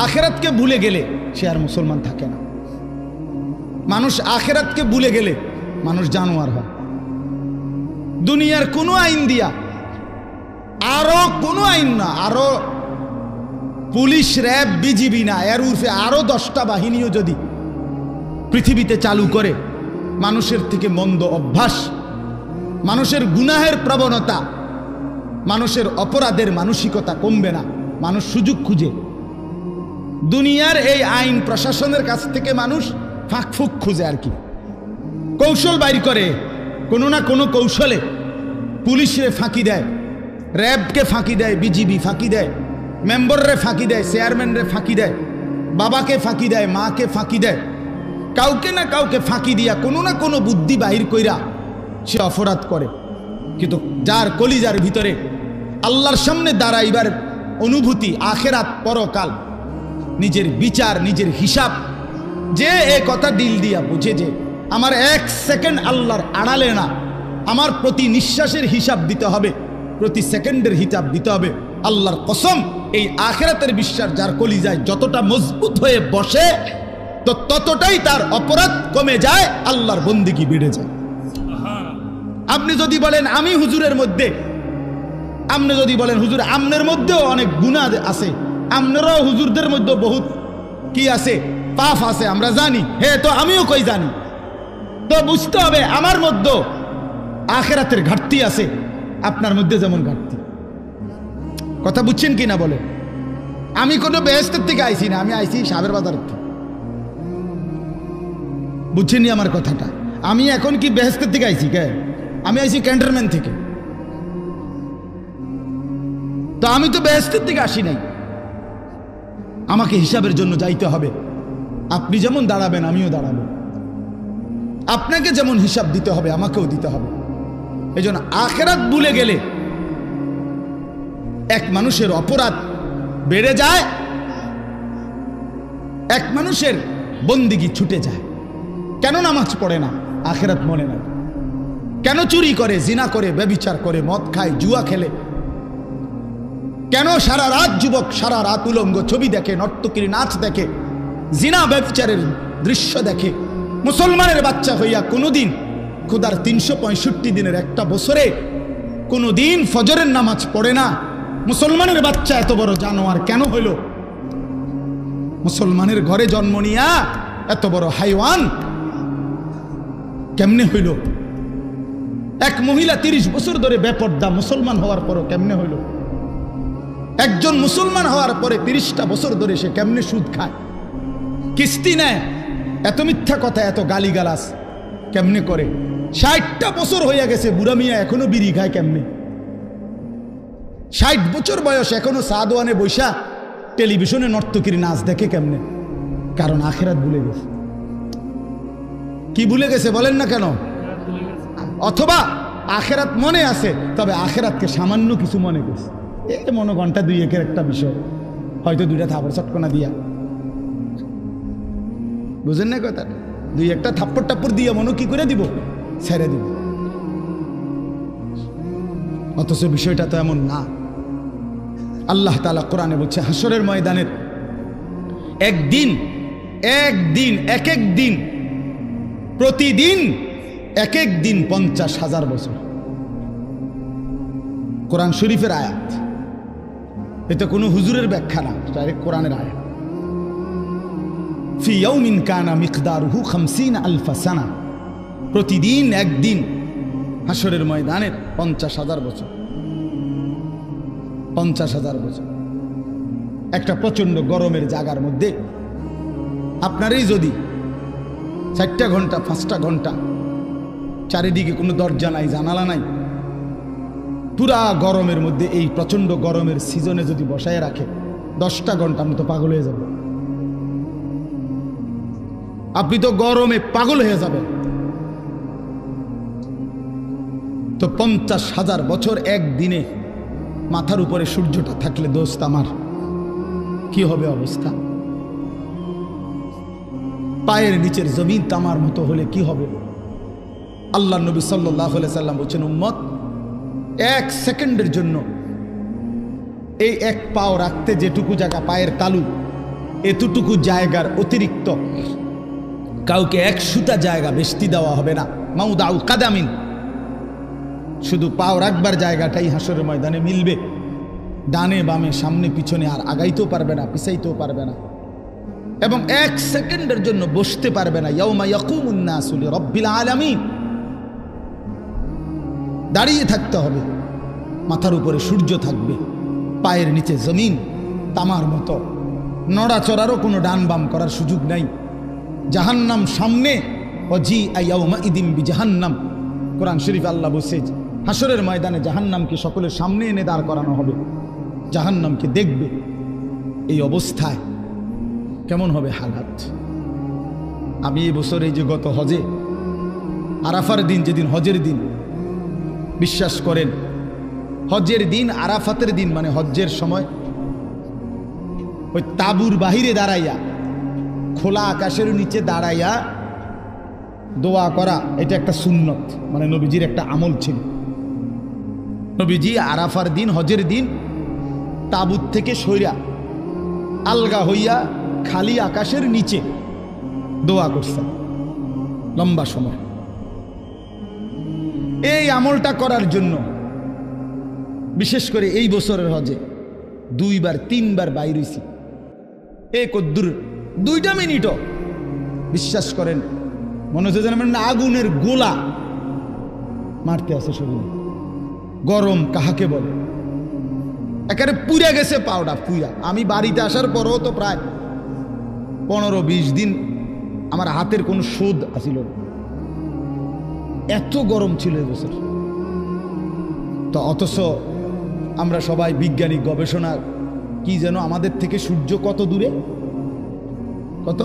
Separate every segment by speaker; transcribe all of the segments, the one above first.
Speaker 1: আখেরাতকে ভুলে গেলে সে আর মুসলমান থাকে না। মানুষ আখেরাতকে ভুলে গেলে মানুষ জানোয়ার হয়। দুনিয়ার কোনো আইন দিয়া, আরো কোনো আইন না, আরো পুলিশ, র্যাব, বিজিবি না, এর উর্ফে আরো 10টা বাহিনীও যদি পৃথিবীতে চালু করে, মানুষের থেকে মন্দ অভ্যাস, মানুষের গুনাহের প্রবণতা, মানুষের অপরাধের মানসিকতা কমবে না। মানুষ সুযোগ খুঁজে, দুনিয়ার এই আইন প্রশাসনের কাছ থেকে মানুষ ফাঁকফুক খুঁজে, আর কি কৌশল বাইর করে, কোনো না কোনো কৌশলে পুলিশরে ফাঁকি দেয়, র্যাবকে ফাঁকি দেয়, বিজিবি ফাঁকি দেয়, মেম্বাররে ফাঁকি দেয়, চেয়ারম্যানরে ফাঁকি দেয়, বাবাকে ফাঁকি দেয়, মাকে ফাঁকি দেয়, কাউকে না কাউকে ফাঁকি দিয়া কোনো না কোনো বুদ্ধি বাহির কইরা সে অপরাধ করে। কিন্তু যার কলিজার ভিতরে আল্লাহর সামনে দাঁড়াইবার অনুভূতি, আখেরাত, পরকাল, নিজের বিচার, নিজের হিসাব, যে এ কথা দিল দিয়া বুঝে যে আমার 1 সেকেন্ড আল্লাহর আড়ালে না, আমার প্রতি নিঃশ্বাসের হিসাব দিতে হবে, প্রতি সেকেন্ডের হিসাব দিতে হবে, আল্লাহর কসম, এই আখেরাতের বিশ্বাস যার কলিজায় যতটা মজবুত হয়ে বসে, তো ততটাই তার অপরাধ কমে যায়, আল্লাহর বন্দেগী বেড়ে যায়। আপনি যদি বলেন আমি হুজুরের মধ্যে, আপনি যদি বলেন হুজুর আমনের মধ্যেও অনেক গুনাহ আছে, আপনারাও হুজুরদের মধ্যে বহুত কি আছে, পাপ আছে, আমরা জানি, হে তো আমিও কই জানি, তো বুঝতে হবে আমার মধ্যে আখেরাতের ঘাটতি আছে, আপনার মধ্যে যেমন ঘাটতি। কথা বুঝছেন কি না বলে? আমি কোনো বেহেশতের থেকে আইছি না, আমি আইছি সাবের বাজার থেকে। বুঝছেননি আমার কথাটা? আমি এখন কি বেহেশতের থেকে আইছি? কে? আমি আইছি ক্যান্টনমেন্ট থেকে। তো আমি তো বেহেশতের থেকে আসি নাই, আমাকে হিসাবের জন্য যাইতে হবে। আপনি যেমন দাঁড়াবেন আমিও দাঁড়াবো, আপনাকে যেমন হিসাব দিতে হবে আমাকেও দিতে হবে। এই জন্য আখেরাত ভুলে গেলে এক মানুষের অপরাধ বেড়ে যায়, এক মানুষের বন্দিগি ছুটে যায়। কেন নামাজ পড়ে না? আখেরাত মনে নাই। কেন চুরি করে, জিনা করে, ব্যভিচার করে, মদ খায়, জুয়া খেলে? কেন সারা রাত যুবক সারা রাত উলঙ্গ ছবি দেখে, নর্তকীর নাচ দেখে, জিনা ব্যভিচারের দৃশ্য দেখে? মুসলমানের বাচ্চা হইয়া কোনোদিন খোদার 365 দিনের একটা বছরে কোনোদিন ফজরের নামাজ পড়ে না। মুসলমানের বাচ্চা এত বড় জানোয়ার কেন হইল? মুসলমানের ঘরে জন্ম নিয়া এত বড় হাইওয়ান কেমনে হইল? এক মহিলা 30 বছর ধরে বেপর্দা, মুসলমান হওয়ার পরও কেমনে হইল? একজন মুসলমান হওয়ার পরে 30টা বছর ধরে সে কেমনে সুদ খায়, কিস্তি নেয়, এত মিথ্যা কথা, এত গালিগালাজ কেমনে করে? 60টা বছর হইয়া গেছে, বুড়া মিয়া এখনো বিড়ি খায় কেমনে? 60 বছর বয়স, এখনো সাদওয়ানে বৈশা টেলিভিশনে নর্তকীর নাচ দেখে কেমনে? কারণ আখেরাত ভুলে গেছে। কি ভুলে গেছে বলেন না কেন? অথবা আখেরাত মনে আছে, তবে আখেরাতকে সামান্য কিছু মনে করছে। এই মনে ঘন্টা 2-1 একটা বিষয়, হয়তো 2টা থাপড় চটকনা দিয়া, বুঝেন না কথা, 2-1টা থাপ্পড় টাপ্পড় দিয়ে মনে কি করে দিব, ছেড়ে দিব। অথচ বিষয়টা তো এমন না। আল্লাহ তাআলা কোরআনে বলছে হাসরের ময়দানের একদিন, এক এক দিন, প্রতিদিন এক এক দিন 50,000 বছর। কোরআন শরীফের আয়াত, এটা কোনো হুজুরের ব্যাখ্যা না, ডাইরেক্ট কোরআনের আয়াত। ফি ইয়াউমিন কানা মিকদারুহু 50,000 সানা, প্রতিদিন একদিন হাসরের ময়দানের 50,000 বছর। 50,000 বছর একটা প্রচন্ড গরমের জায়গার মধ্যে আপনারই যদি 4টা ঘন্টা 5টা ঘন্টা, চারিদিকে কোনো দরজা নাই, জানালা নাই, পুরা গরমের মধ্যে, এই প্রচন্ড গরমের সিজনে যদি বসায় রাখে 10টা ঘন্টা, আপনি তো পাগল হয়ে যাবেন। আপনি তো গরমে পাগল হয়ে যাবেন। তো 50,000 বছর একদিনে মাথার উপরে সূর্যটা থাকলে দোস্ত আমার কি হবে অবস্থা? পায়ের নিচের জমিন তামার মতো হলে কি হবে? আল্লাহ নবী সাল্লাল্লাহু আলাইহি সাল্লাম বলছেন, উম্মত 1 সেকেন্ডের জন্য এই এক পাও রাখতে যেটুকু জায়গা পায়ের তালু, এতটুকু জায়গার অতিরিক্ত কাউকে এক সুতা জায়গা বেশতি দেওয়া হবে না। মাউদাউ কাদামিন, শুধু পাও রাখবার জায়গাটাই হাসরের ময়দানে মিলবে। ডানে বামে সামনে পিছনে আর আগাইতেও পারবে না, পিছাইতেও পারবে না, এবং এক সেকেন্ডের জন্য বসতে পারবে না। ইয়াউমা ইয়াকুমুন নাসু লিরাব্বিল আলামিন, দাঁড়িয়ে থাকতে হবে। মাথার উপরে সূর্য থাকবে, পায়ের নিচে জমিন তামার মতো, নড়াচড়ারও কোনো ডান বাম করার সুযোগ নাই। জাহান্নাম সামনে, ওয়াজি ইয়াউমা ইদিম বিজাহান্নাম। কোরআন শরীফ আল্লাহ বলছে হাসরের ময়দানে জাহান্নামকে সকলের সামনে এনে দাঁড় করানো হবে, জাহান্নামকে দেখবে। এই অবস্থায় কেমন হবে হালাত? আমি এই বছর এই যে গত হজে আরাফার দিন, যেদিন হজের দিন, বিশ্বাস করেন হজের দিন আরাফাতের দিন মানে হজ্জের সময় ওই তাবুর বাহিরে দাঁড়াইয়া, খোলা আকাশের নিচে দাঁড়াইয়া দোয়া করা, এটা একটা সুন্নত, মানে নবীজির একটা আমল ছিল। নবীজি আরাফার দিন হজের দিন তাবুত থেকে সইরা আলগা হইয়া খালি আকাশের নিচে দোয়া করছেন লম্বা সময়। এই আমলটা করার জন্য বিশেষ করে এই বছরের হজে 2-3 বাইর হইছি। এই কদ্দুর 2টা মিনিটও বিশ্বাস করেন মনে হচ্ছে যেন আগুনের গোলা মারতে আছে শরীরে। গরম কাহাকে বলে, একেবারে পুড়ে গেছে পাউডা পুইরা। আমি বাড়িতে আসার পরও তো প্রায় 15-20 দিন আমার হাতের কোনো শোধ আসিল, এত গরম ছিল এবছর। তো অথচ আমরা সবাই বৈজ্ঞানিক গবেষণা কি যেন আমাদের থেকে সূর্য কত দূরে, কত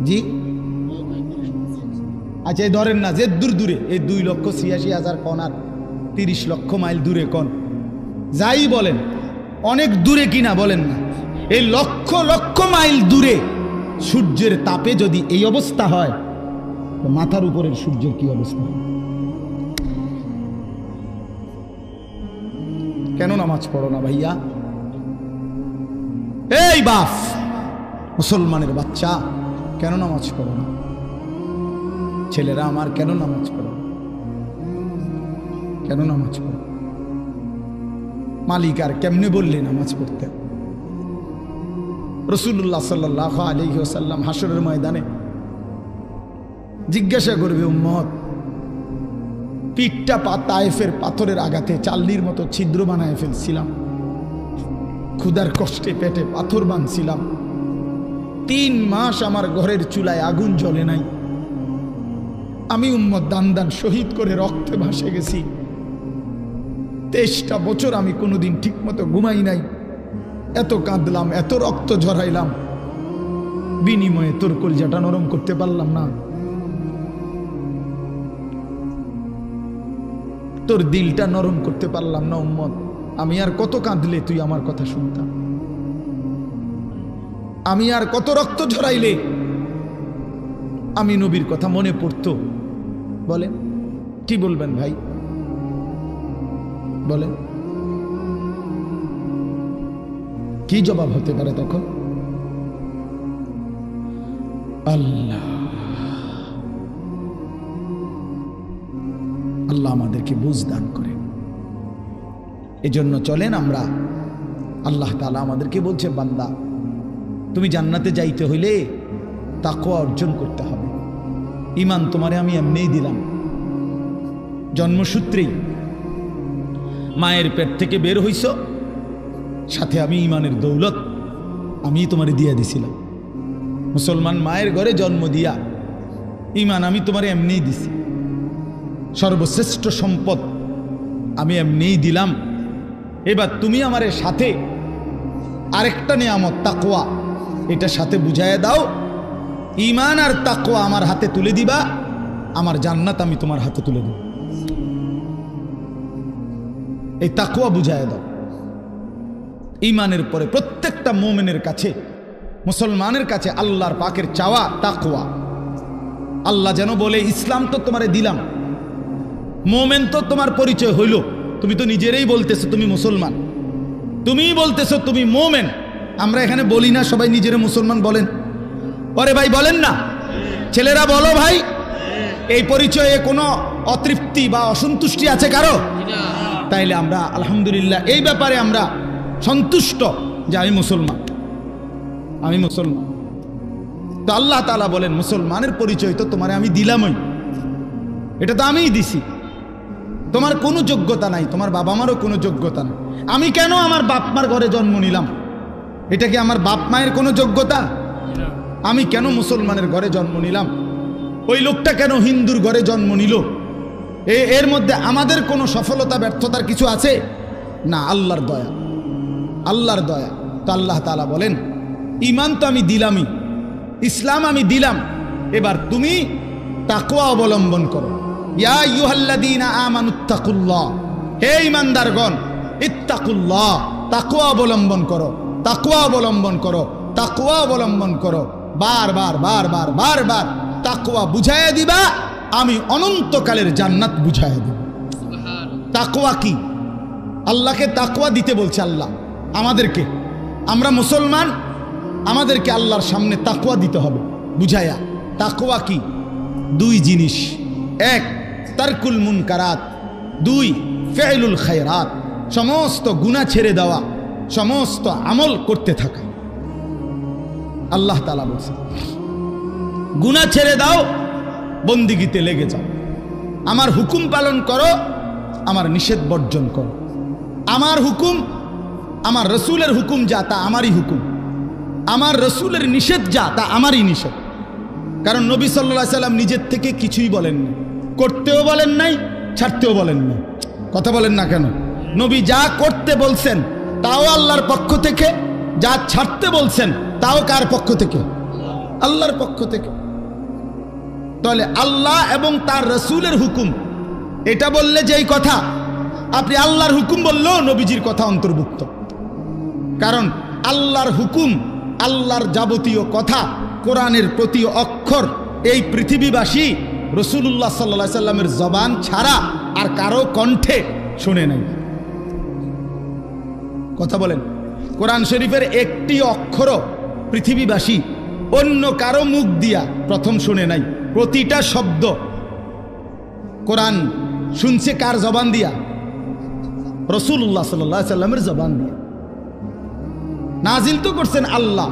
Speaker 1: জি আচ্ছা এই ধরেন না যে দূর দূরে, এই 2,86,000 কণ আর 30 লক্ষ মাইল দূরে কণ, যাই বলেন অনেক দূরে কিনা বলেন না, এই লক্ষ লক্ষ মাইল দূরে সূর্যের তাপে যদি এই অবস্থা হয়, তো মাথার উপরের সূর্যের কি অবস্থা? কেন নামাজ পড়ো না ভাইয়া? এই বাপ মুসলমানের বাচ্চা, কেন নামাজ পড়ো না? ছেলেরা আমার কেন নামাজ পড়ো? কেন নামাজ পড়ো? মালিক আর কেমনে বললে নামাজ পড়তে? রাসূলুল্লাহ সাল্লাল্লাহু আলাইহি ওয়াসাল্লাম হাসরের ময়দানে জিজ্ঞাসা করবে, উম্মত পিঠটা তায়েফের পাথরের আঘাতে চাল্লির মতো ছিদ্র বানায় ফেলছিলাম, ক্ষুধার কষ্টে পেটে পাথর বাঁধছিলাম, 3 মাস আমার ঘরের চুলায় আগুন জ্বলে নাই, আমি উম্মত দান দান শহীদ করে রক্তে ভাসে গেছি, 23টা বছর আমি কোনোদিন ঠিক মতো ঘুমাই নাই, এত কাঁদলাম, এত রক্ত ঝরাইলাম, বিনিময়ে তোর কলজাটা নরম করতে পারলাম না, তোর দিলটা নরম করতে পারলাম না উম্মত। আমি আর কত কাঁদলে তুই আমার কথা শুনতাম? আমি আর কত রক্ত ঝরাইলে আমি নবীর কথা মনে পড়তো? বলেন কি বলবেন ভাই, বলেন কি জবাব হতে পারে তখন? আল্লাহ আল্লাহ আমাদেরকে বুঝ দান করেন। এজন্য চলেন আমরা, আল্লাহ তাআলা আমাদেরকে বলছে, বান্দা তুমি জান্নাতে যাইতে হইলে তাকওয়া অর্জন করতে হবে। ঈমান তোমারে আমি এমনিই দিলাম, জন্মসূত্রেই মায়ের পেট থেকে বের হইছ, সাথে আমি ঈমানের দৌলত আমি তোমারে দিয়া দিছিলাম। মুসলমান মায়ের ঘরে জন্ম দিয়া ঈমান আমি তোমারে এমনিই দিছি, সর্বশ্রেষ্ঠ সম্পদ আমি এমনিই দিলাম। এবার তুমি আমার সাথে আরেকটা নিয়ামত তাকওয়া, এটা সাথে বুঝাইয়া দাও, ঈমান আর তাকওয়া আমার হাতে তুলে দিবা, আমার জান্নাত আমি তোমার হাতে তুলে দেব। এই তাকওয়া বুঝাইয়া দাও। ঈমানের পরে প্রত্যেকটা মুমিনের কাছে, মুসলমানের কাছে আল্লাহর পাকের চাওয়া তাকওয়া। আল্লাহ যেন বলে, ইসলাম তো তোমারে দিলাম, মোমেন তো তোমার পরিচয় হইল, তুমি তো নিজেরাই বলতেছো তুমি মুসলমান, তুমিই বলতেছো তুমি মোমেন, আমরা এখানে বলি না সবাই নিজেরা মুসলমান বলেন? ওরে ভাই বলেন না, ছেলেরা বলো ভাই। এই পরিচয়ে কোনো অতৃপ্তি বা অসন্তুষ্টি আছে কারো? তাইলে আমরা আলহামদুলিল্লাহ এই ব্যাপারে আমরা সন্তুষ্ট যে আমি মুসলমান, আমি মুসলমান। তো আল্লাহ তাআলা বলেন মুসলমানের পরিচয় তো তোমারে আমি দিলামই, এটা তো আমিই দিছি। তোমার কোনো যোগ্যতা নাই, তোমার বাবা মারও কোনো যোগ্যতা নাই। আমি কেন আমার বাপ মার ঘরে জন্ম নিলাম? এটা কি আমার বাপ মায়ের কোনো যোগ্যতা? আমি কেন মুসলমানের ঘরে জন্ম নিলাম? ওই লোকটা কেন হিন্দুর ঘরে জন্ম নিল? এর মধ্যে আমাদের কোনো সফলতা ব্যর্থতার কিছু আছে? না, আল্লাহর দয়া, আল্লাহর দয়া। তো আল্লাহ তাআলা বলেন ঈমান তো আমি দিলামই, ইসলাম আমি দিলাম, এবার তুমি তাকওয়া অবলম্বন করো। ইয়া আইয়ুহাল্লাযীনা আমানুত্তাকুল্লাহ, হে ঈমানদারগণ, ইত্তাকুল্লাহ, তাকওয়া অবলম্বন করো, তাকওয়া অবলম্বন করো, তাকওয়া অবলম্বন করো। বারবার বারবার বারবার তাকওয়া বুঝাইয়া দিবা, আমি অনন্তকালের জান্নাত বুঝাইয়া দিব। তাকওয়া কি? আল্লাহকে তাকওয়া দিতে বলছে আল্লাহ আমাদেরকে। আমরা মুসলমান, আমাদেরকে আল্লাহর সামনে তাকওয়া দিতে হবে বুঝাইয়া। তাকওয়া কি? দুই জিনিস, এক তারকুল মুনকারাত, দুই ফি'লুল খায়রাত, সমস্ত গুনাহ ছেড়ে দেওয়া, সমস্ত আমল করতে থাকা। আল্লাহ তাআলা বলছেন গুনাহ ছেড়ে দাও, বন্দিগিতে লেগে যাও, আমার হুকুম পালন করো, আমার নিষেধ বর্জন করো। আমার হুকুম, আমার রসুলের হুকুম যা তা আমারই হুকুম, আমার রসুলের নিষেধ যা তা আমারই নিষেধ। কারণ নবী সাল্লাল্লাহু আলাইহি সাল্লাম নিজের থেকে কিছুই বলেন নাই, করতেও বলেন নাই, ছাড়তেও বলেন নাই। কথা বলেন না কেন? নবী যা করতে বলছেন তাও আল্লাহর পক্ষ থেকে, যা ছাড়তে বলছেন তাও কার পক্ষ থেকে? আল্লাহর পক্ষ থেকে। তাহলে আল্লাহ এবং তার রসুলের হুকুম এটা বললে যেই কথা, আপনি আল্লাহর হুকুম বললেও নবীজির কথা অন্তর্ভুক্ত। কারণ আল্লাহর হুকুম, আল্লাহর যাবতীয় কথা, কোরআনের প্রতি অক্ষর এই পৃথিবীবাসী রাসূলুল্লাহ সাল্লাল্লাহু আলাইহি সাল্লামের জবান ছাড়া আর কারো কণ্ঠে শুনে নাই। কথা বলেন, কোরআন শরীফের একটি অক্ষরও পৃথিবীবাসী অন্য কারো মুখ দিয়া প্রথম শুনে নাই। প্রতিটা শব্দ কোরআন শুনছে কার জবান দিয়া? রাসূলুল্লাহ সাল্লাল্লাহু আলাইহি সাল্লামের জবান দিয়া। নাজিল তো করছেন আল্লাহ,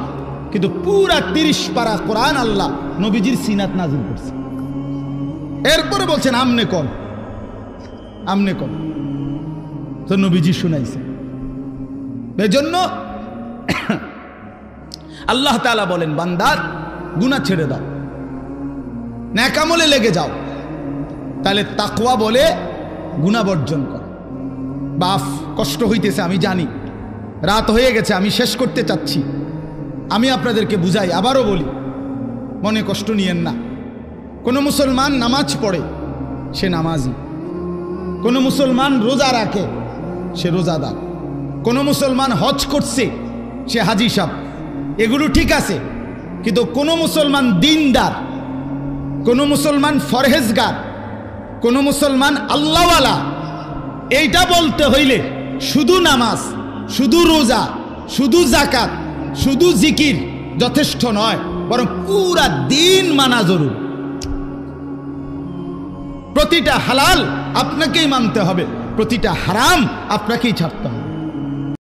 Speaker 1: কিন্তু পুরা 30 পারা কোরআন আল্লাহ নবীজির সিনাত নাজিল করছে। এরপরে বলছেন আমনে কোন, আমনে কোন, তো নবীজি শুনাইছে। এজন্য আল্লাহ তাআলা বলেন বান্দার গুনাহ ছেড়ে দাও, নেক আমলে লেগে যাও। তাহলে তাকওয়া বলে গুনাহ বর্জন কর। বাফ কষ্ট হইতেছে আমি জানি, রাত হয়ে গেছে, আমি শেষ করতে চাচ্ছি। আমি আপনাদেরকে বুঝাই, আবারও বলি, মনে কষ্ট নিয়েন না। কোনো মুসলমান নামাজ পড়ে, সে নামাজি। কোনো মুসলমান রোজা রাখে, সে রোজাদার। কোনো মুসলমান হজ করছে, সে হাজি সাহেব। এগুলো ঠিক আছে, কিন্তু কোনো মুসলমান দিনদার, কোনো মুসলমান ফরহেজগার, কোনো মুসলমান আল্লাহওয়ালা, এইটা বলতে হইলে শুধু নামাজ, শুধু রোজা, শুধু যাকাত, শুধু জিকির যথেষ্ট নয়, বরং পুরা দিন মানা জরুরি। প্রতিটা হালাল আপনাকেই মানতে হবে, প্রতিটা হারাম আপনাকেই ছাড়তে হবে।